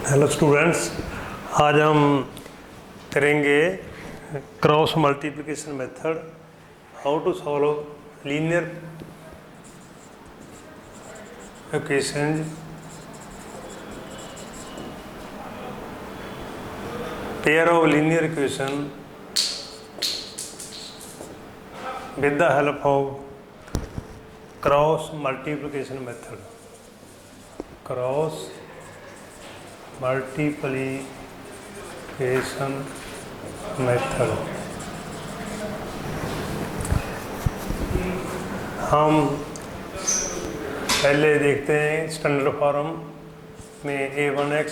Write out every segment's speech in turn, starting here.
Hello students, आज हम करेंगे cross multiplication method, how to solve linear equations, pair of linear equation with the help of cross multiplication method. Cross multiplication method हम पहले देखते हैं standard form में a1x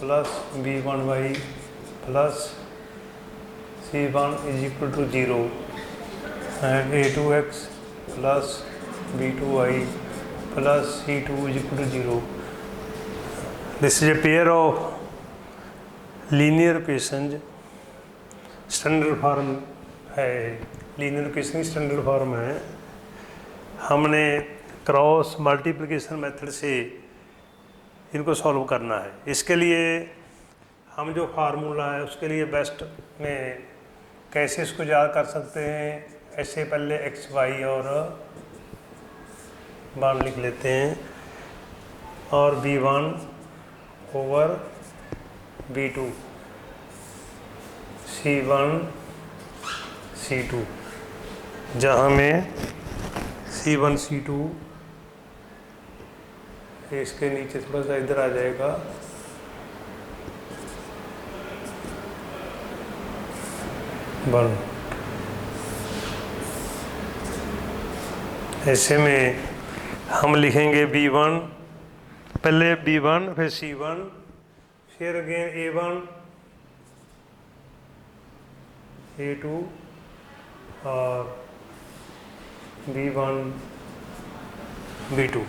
plus b1y plus c1 is equal to 0 and a2x plus b2y plus c2 is equal to 0। This is a pair of linear equations, standard form है, linear equation की standard form है। हमने cross multiplication method से इनको solve करना है। इसके लिए हम जो फार्मूला है उसके लिए बेस्ट में कैसे इसको याद कर सकते हैं, ऐसे पहले एक्स वाई और मान लिख लेते हैं और b1 over b2 c1 c2, जहाँ में c1 c2 इसके नीचे थोड़ा सा इधर आ जाएगा, वन। ऐसे में हम लिखेंगे b1, पहले b1 फिर c1 फिर अगेन a1 a2 और b1 b2।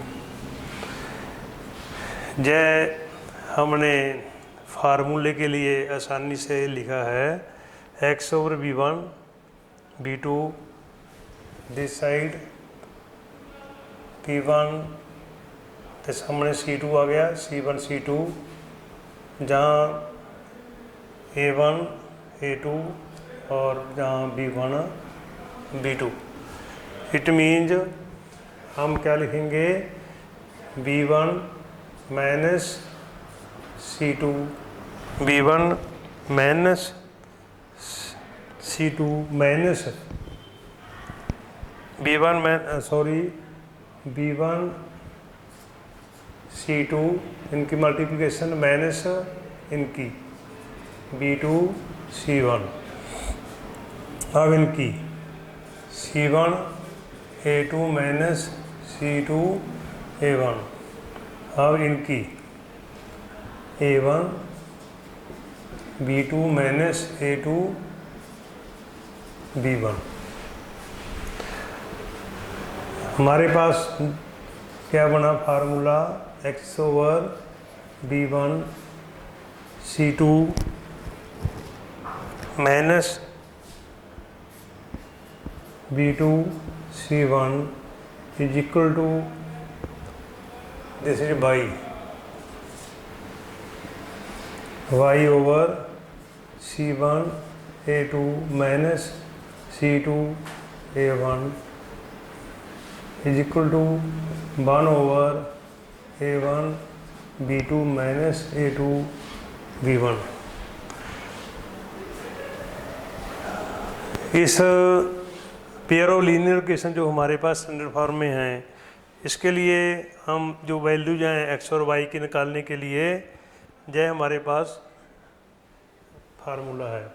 जय हमने फार्मूले के लिए आसानी से लिखा है x over b1 b2 this side p1 तो सामने c2 आ गया, c1 c2, जहाँ a1 a2 और जहाँ b1 b2। इट मीन्स हम क्या लिखेंगे, b1 minus c2, b1 minus c2 minus b1 c2 इनकी मल्टीप्लिकेशन माइनस इनकी b2 c1। अब इनकी c1 a2 minus c2 a1। अब इनकी a1 b2 minus a2 b1। हमारे पास क्या बना formula, x over b1 c2 minus b2 c1 is equal to this is y over c1 a2 minus c2 a1 is equal to 1 over a1 b2 minus a2 b1। इस pair of linear equation जो हमारे पास standard form में हैं, इसके लिए हम जो values हैं x और y की निकालने के लिए जो हमारे पास फार्मूला है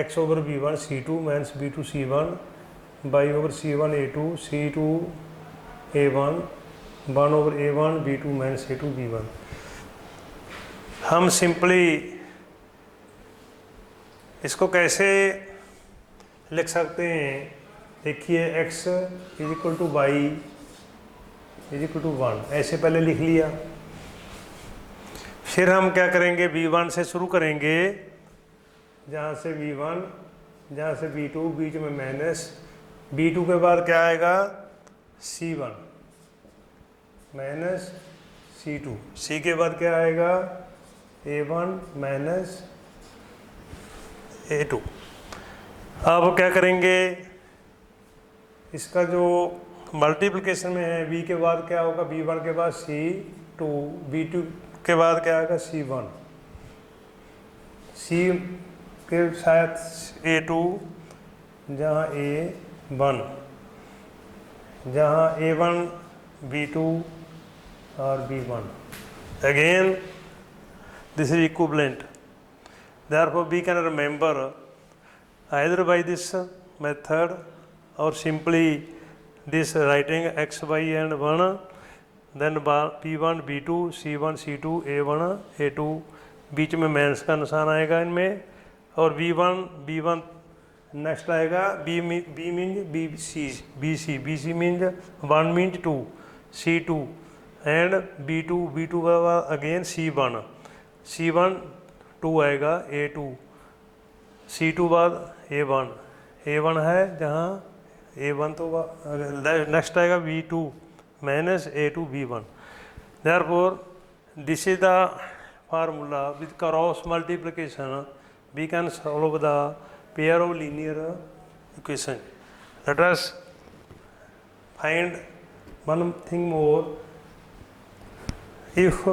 x over b1 c2 minus b2 c1 y over c1 a2 c2 a1 1 over a1 b2 minus a2 b1। हम सिंपली इसको कैसे लिख सकते हैं, देखिए x is equal to y is equal to 1, ऐसे पहले लिख लिया। फिर हम क्या करेंगे, b1 से शुरू करेंगे, जहाँ से b1 जहाँ से b2 बीच में माइनस, b2 के बाद क्या आएगा c1 माइनस c2, c के बाद क्या आएगा A1 माइनस A2। अब क्या करेंगे, इसका जो मल्टीप्लिकेशन में है, b के बाद क्या होगा, b1 के बाद c2, b2 के बाद क्या आएगा c1, c के साथ A2, जहाँ A1, जहाँ A1 B2 और B1। Again this is equivalent, therefore we can remember either by this method or simply this writing x, y and 1, then P1 B2 C1 C2 A1 A2, बीच में minus का निशान आएगा इनमें, और B1 next आएगा, B means BC means 1 means 2 C2 and B2 का बाद again C1 2 आएगा A2, C2 बाद A1 है, जहाँ A1 तो नेक्स्ट आएगा B2 minus A2 B1। Therefore this is the formula with cross multiplication we can solve the pair of linear equation. Let us find one thing more. If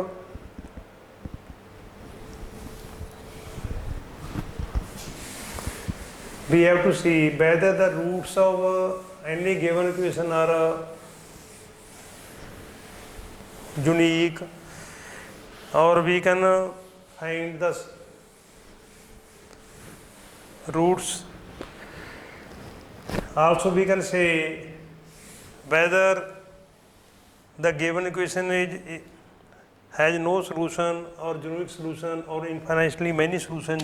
we have to see whether the roots of any given equation are unique, or we can find the roots. Also we can say whether the given equation has no solution or unique solution or infinitely many solutions.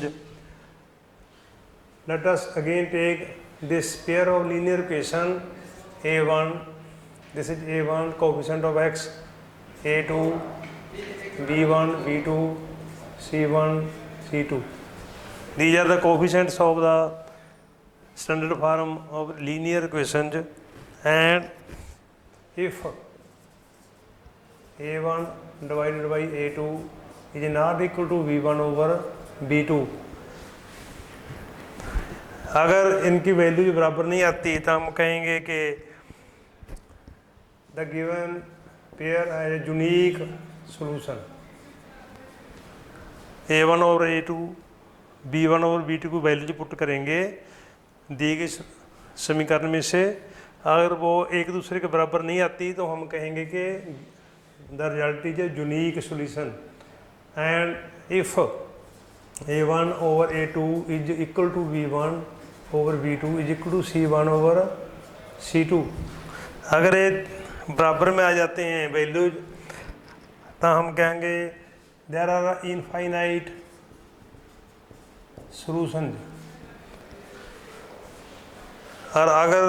Let us again take this pair of linear equation A1, this is A1, coefficient of x, A2, B1, B2, C1, C2. These are the coefficients of the standard form of linear equations, and if A1 divided by A2 is not equal to B1 over B2, अगर इनकी value बराबर नहीं आती तो हम कहेंगे कि the given pair has a unique solution. A1 और A2 B1 और B2 को वैल्यू पुट करेंगे दिए गए समीकरण में से, अगर वो एक दूसरे के बराबर नहीं आती तो हम कहेंगे कि the result is a unique solution. And if A1 over A2 is equal to B1 over B2 is equal to C1 over C2, अगर ये बराबर में आ जाते हैं वैल्यूज तो हम कहेंगे देयर आर इनफाइनाइट सॉल्यूशन। और अगर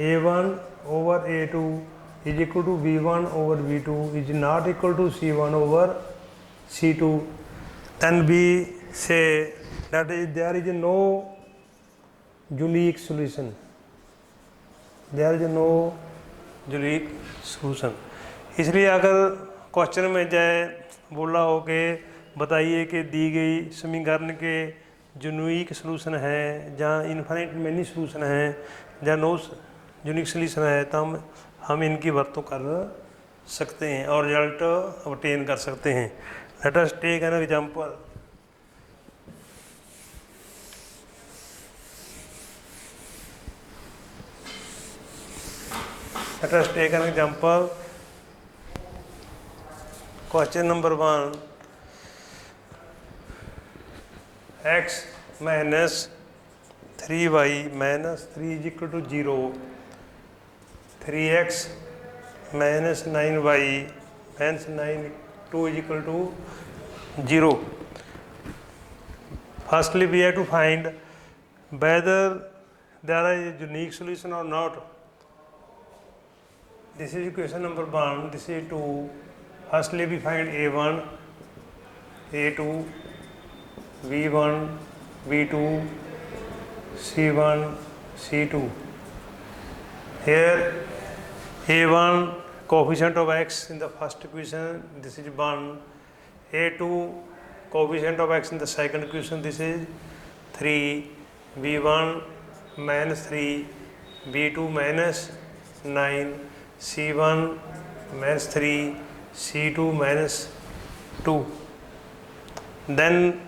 A1 over A2 is equal to B1 over B2 is not equal to C1 over C2, then we say that there is no unique solution. There is no unique solution. इसलिए अगर question में जाए बोला हो कि बताइए कि दी गई समीकरण के यूनिक सलूशन है, जहाँ इन्फिनिट मेनी सलूशन है, जहाँ नो यूनिक सलूशन है, तो हम इनकी वरतों कर सकते हैं और रिजल्ट ऑब्टेन कर सकते हैं। Let us take an example. Let us take an example. Question number 1. X minus 3y minus 3 is equal to 0. 3x minus 9y minus 2 is equal to 0. Firstly, we have to find whether there is a unique solution or not. This is equation number 1, this is 2. Firstly we find A1, A2, B1, B2, C1, C2. Here A1 coefficient of x in the first equation, this is 1, A2 coefficient of x in the second equation, this is 3, b1 minus 3, b2 minus 9, c1 minus 3, c2 minus 2. Then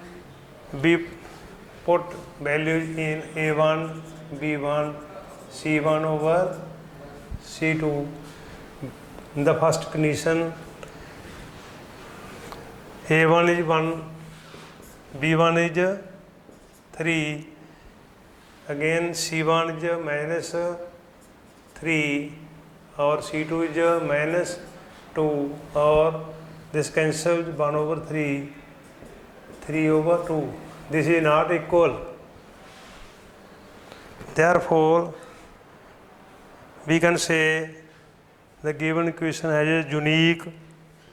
we put values in a1, b1, c1 over c2. In the first condition, a1 is 1, b1 is 3, again c1 is minus 3 और c2 is minus 2 और this cancels 1 over 3, 3 over 2. This is not equal. Therefore, we can say the given equation has a unique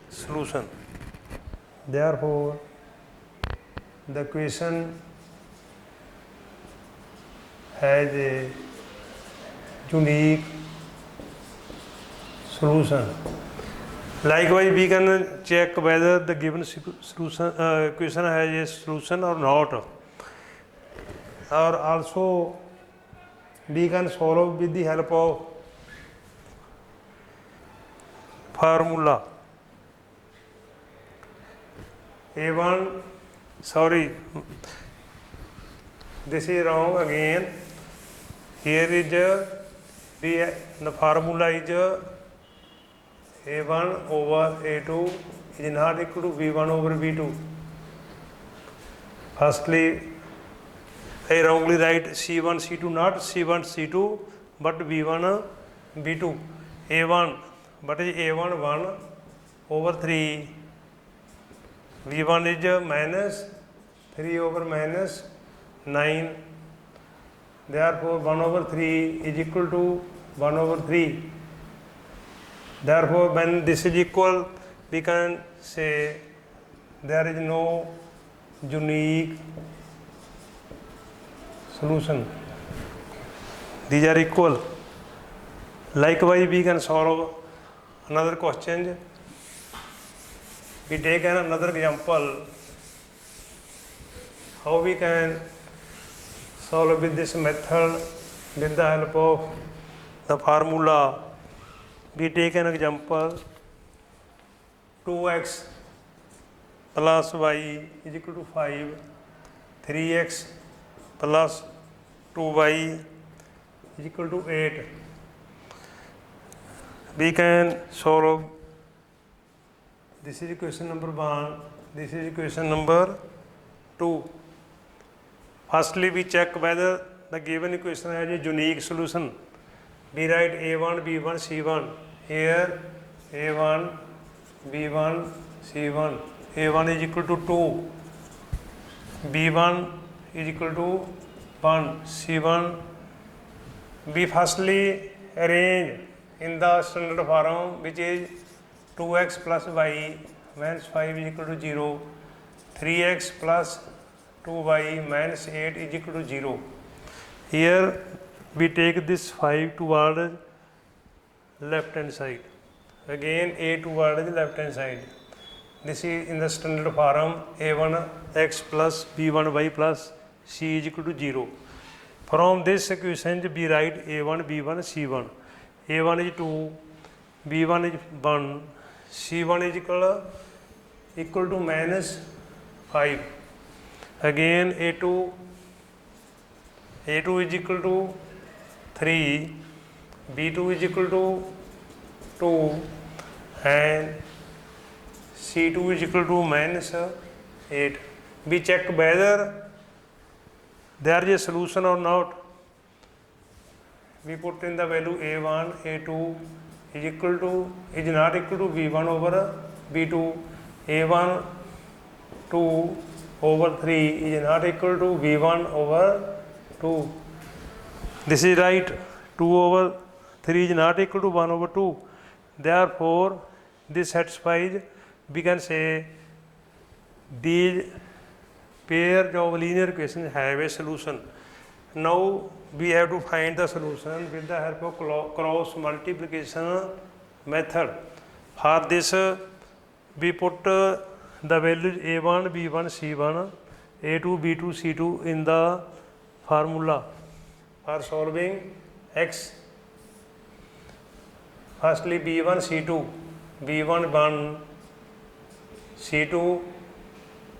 solution. Therefore, the equation has a unique solution. Likewise, we can check whether the given solution equation has a solution or not. Or also, we can solve with the help of formula. A1, sorry, this is wrong again. Here is the formula is A1 over A2 is not equal to B1 over B2. Firstly, I wrongly write C1 C2, not C1 C2 but B1 B2. A1, but is A1 1 over 3, B1 is minus 3 over minus 9. Therefore, 1 over 3 is equal to 1 over 3. Therefore, when this is equal, we can say there is no unique solution. These are equal. Likewise, we can solve another question. We take another example. How we can solve with this method with the help of the formula. We take an example, 2x plus y is equal to 5, 3x plus 2y is equal to 8. We can solve, this is equation number 1, this is equation number 2. Firstly, we check whether the given equation has a unique solution. We write A1, B1, C1. Here A1, B1, C1. A1 is equal to 2. B1 is equal to 1. C1. We firstly arrange in the standard form, which is 2x plus y minus 5 is equal to 0. 3x plus 2y minus 8 is equal to 0. Here we take this 5 toward left hand side. Again a toward the left hand side. This is in the standard form a1x plus b1y plus c is equal to 0. From this equation we write a1, b1, c1. a1 is 2, b1 is 1, c1 is equal to minus 5. Again a2 is equal to 3, b2 is equal to 2 and c2 is equal to minus 8. We check whether there is a solution or not. We put in the value a1, a2 is not equal to b1 over b2, a1 2 over 3 is not equal to b1 over 2. This is right. 2 over 3 is not equal to 1 over 2. Therefore, this satisfies, we can say, these pairs of linear equations have a solution. Now, we have to find the solution with the help of cross multiplication method. For this, we put the values a1 b1 c1 a2 b2 c2 in the formula for solving x. Firstly, b1 c2, b1 1, c2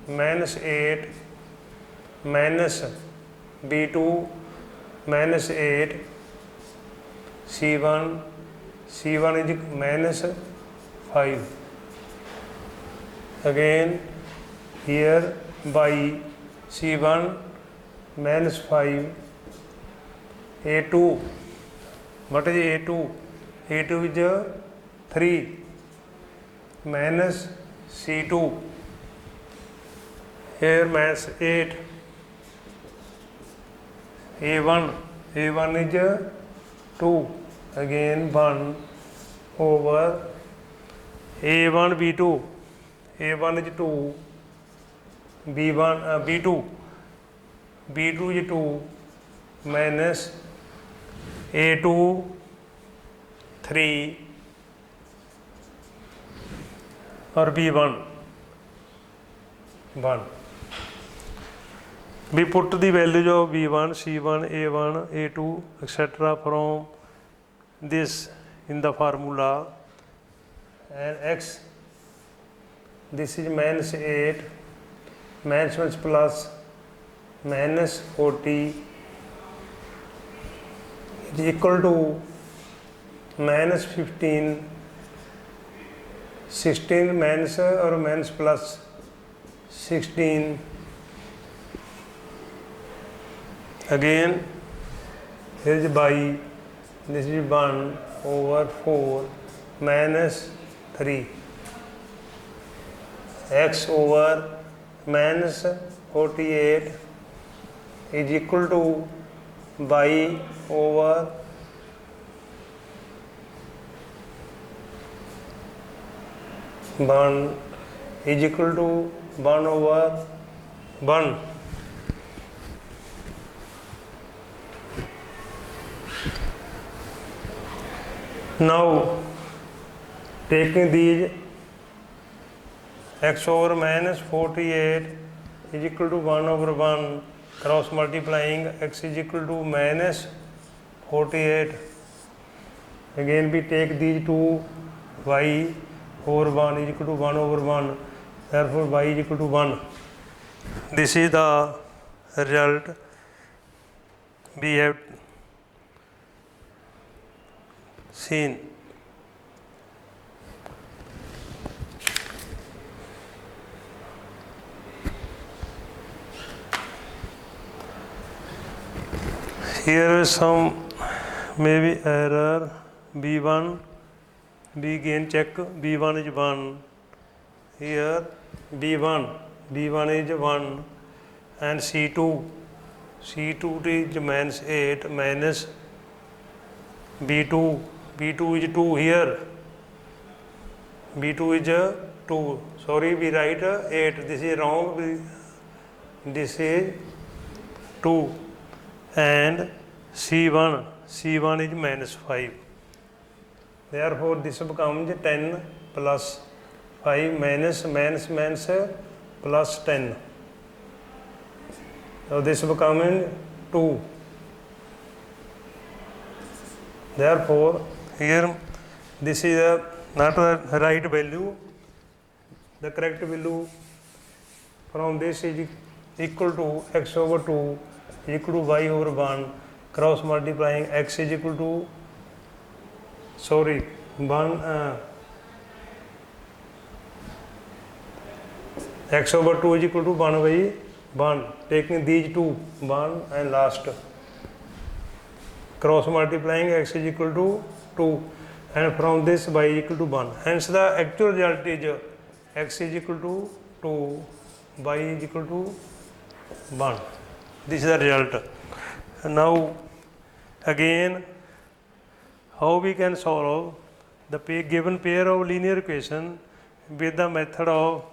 minus 8 minus b2 minus 8, c1 is minus 5. Again here by c1 minus 5, a2, what is a2? a2 is 3 minus c2, here minus 8, a1 is 2, again 1 over a1 b2, a1 is 2, b1 b2 is 2 minus a2 3 or b1 1. We put the values of b1 c1 a1 a2 etc. from this in the formula, and x, this is minus 8 minus plus minus 40 is equal to minus 15, 16 minus or minus plus 16, again here is by, this is 1 over 4 minus 3, x over minus 48 is equal to y over one is equal to 1 over 1. Now taking these, x over minus 48 is equal to 1 over 1, cross multiplying x is equal to minus 48. Again we take these two, y over 1 is equal to 1 over 1, therefore y is equal to 1. This is the result we have seen. Here is some maybe error, b1, we again check, b1 is 1, here b1 is 1, and c2 is minus 8 minus b2 is 2 here, b2 is 2, sorry we write 8, this is wrong, this is 2, and c1 is minus 5. Therefore this becomes 10 plus 5 minus plus 10. So this becomes 2. Therefore here this is not the right value. The correct value from this is equal to x over 2 is equal to y over 1, cross multiplying x is equal to 1 x over 2 is equal to 1 by 1, taking these two 1 and last, cross multiplying x is equal to 2, and from this y is equal to 1. Hence the actual result is x is equal to 2, y is equal to 1. This is the result. Now again, how we can solve the given pair of linear equation with the method of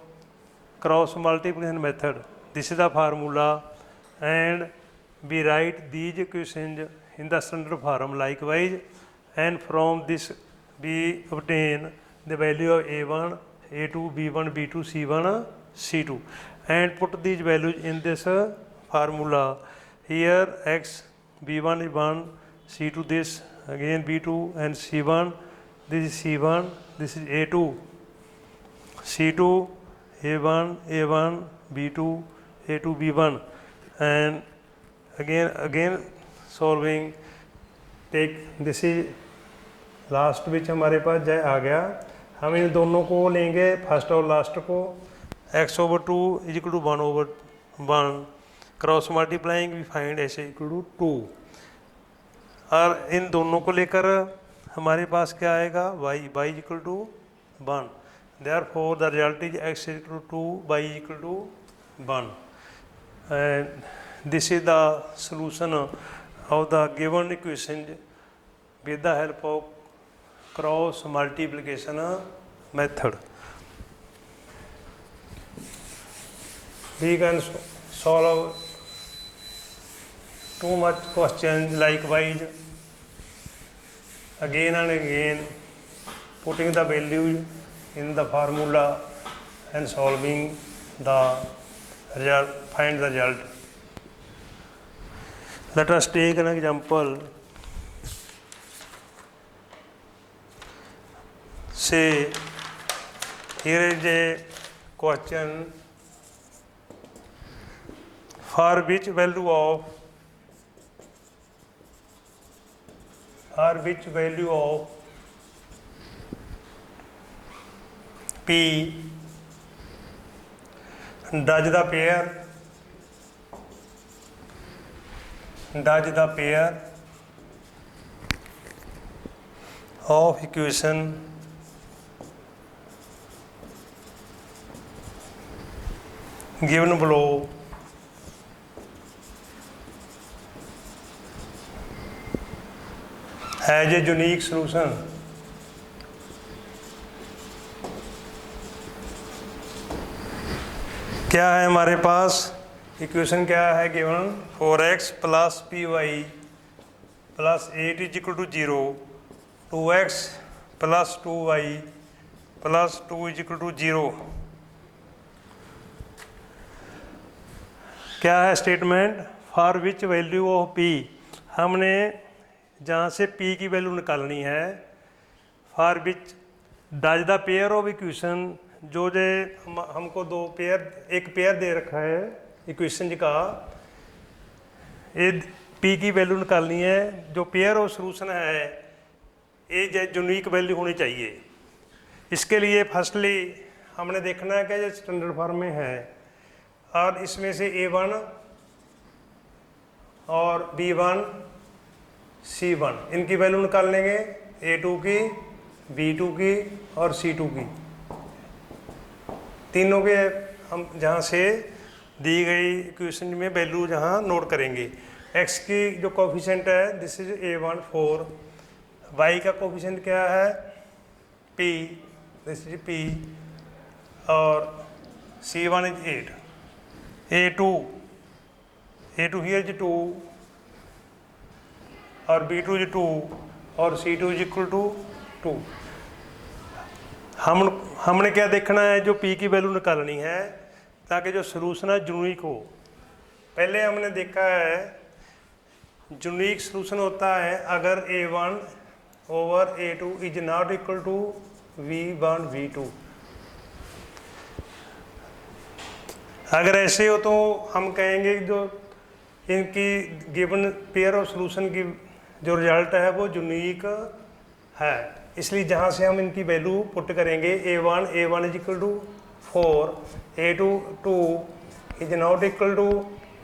cross multiplication method. This is the formula, and we write these equations in the standard form likewise, and from this we obtain the value of a1, a2, b1, b2, c1 C2 and put these values in this formula. Here x b1 is 1, C2 this, again b2 and C1, this is C1, this is A2, C2 A1 A1 B2 A2 B1, and again solving, take this is last which हमारे पास जय आ गया, हम इन दोनों को लेंगे first और last को, x/2 is equal to 1/1, cross multiplying we find ऐसे इक्वल टू 2, और इन दोनों को लेकर हमारे पास क्या आएगा y is equal to 1, therefore the result is x is equal to 2, y is equal to 1, and this is the solution of the given equation with the help of cross multiplication method. We can solve too much questions likewise again and again, putting the values in the formula and solving the result, find the result. Let us take an example. Say here is a question, for which value of P does the pair of equation given below has a unique solution. क्या है हमारे पास equation, क्या है given, 4x plus p y plus 8 is equal to 0, 2x plus 2y plus 2 is equal to 0. क्या है statement, for which value of p, हमने जहाँ से p की वैल्यू निकालनी है, for which does the pair of equation, जो हमको एक पेयर दे रखा है इक्वेशन का, ये p की वैल्यू निकालनी है, जो पेयर ऑफ सॉल्यूशन है ये यूनिक वैल्यू होनी चाहिए. इसके लिए फर्स्टली हमने देखना है कि जो स्टैंडर्ड फॉर्म में है, और इसमें से A1 और B1 C1 इनकी वैल्यू निकाल लेंगे, A2 की, B2 की और C2 की, तीनों के हम जहाँ से दी गई इक्वेशन में वैल्यू जहाँ नोट करेंगे. x की जो कोफिशिएंट है दिस इज A1 4, y का कोफिशिएंट क्या है p, दिस इज p, और C1 is 8, A2 here is 2 और B2 is 2 और C2 is equal to 2. हमने क्या देखना है, जो P की वैल्यू निकालनी है ताकि जो सॉल्यूशन है यूनिक हो. पहले हमने देखा है यूनिक सॉल्यूशन होता है अगर A1 over A2 is not equal to V1 V2. अगर ऐसे हो तो हम कहेंगे जो इनकी गिवन पेयर ऑफ सॉल्यूशन की जो रिजल्ट है वो यूनिक है. इसलिए जहाँ से हम इनकी वैल्यू पुट करेंगे, A1 is equal to 4, A2 2 is not equal to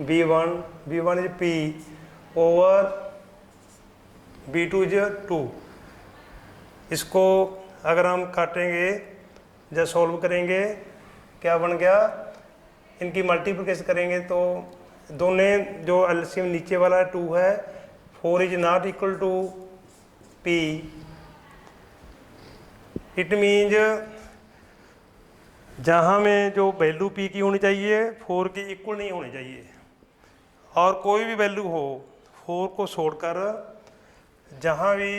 B1 is P over B2 is 2. इसको अगर हम काटेंगे या सॉल्व करेंगे, क्या बन गया, इनकी मल्टीप्लिकेशन करेंगे तो दोनों जो एलसीएम नीचे वाला 2 है, 4 is not equal to P, it means जहाँ में जो वैल्यू P की होनी चाहिए 4 की इक्वल नहीं होनी चाहिए, और कोई भी वैल्यू हो 4 को छोड़कर, जहाँ भी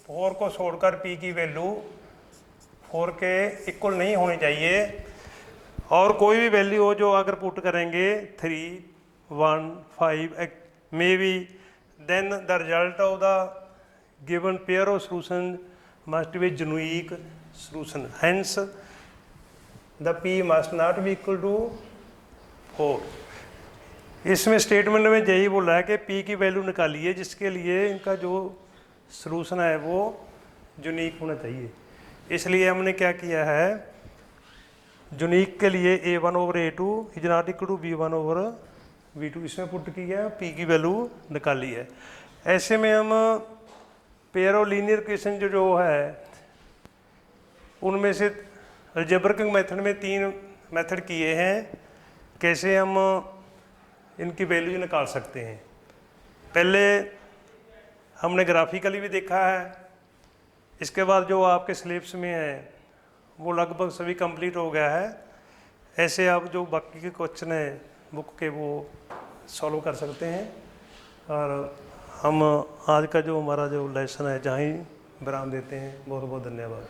4 को छोड़कर P की वैल्यू 4 के इक्वल नहीं होनी चाहिए. और कोई भी वैल्यू हो जो अगर पुट करेंगे 3, 1, 5 may be, then the result of the given pair of solution must be unique solution, hence the p must not be equal to 4। इसमें स्टेटमेंट में यही बोला है कि पी की वैल्यू निकालिए जिसके लिए इनका जो सॉल्यूशन है वो यूनिक होना चाहिए। इसलिए हमने क्या किया है, यूनिक के लिए A1/A2 is not equal to B1/B2 इसमें पुट किया, पी की वैल्यू निकाली है। ऐसे में हम पेयर ऑफ लीनियर इक्वेशन जो है उनमें से अलजेब्रिक मेथड में 3 मेथड किए हैं, कैसे हम इनकी वैल्यू निकाल सकते हैं। पहले हमने ग्राफिकली भी देखा है, इसके बाद जो आपके सिलेबस में है वो लगभग सभी कंप्लीट हो गया है। ऐसे आप जो बाकी के क्वेश्चन हैं बुक के वो सॉल्व कर सकते हैं। और हम आज का जो हमारा जो लेसन है जहाँ ही विराम देते हैं। बहुत बहुत धन्यवाद।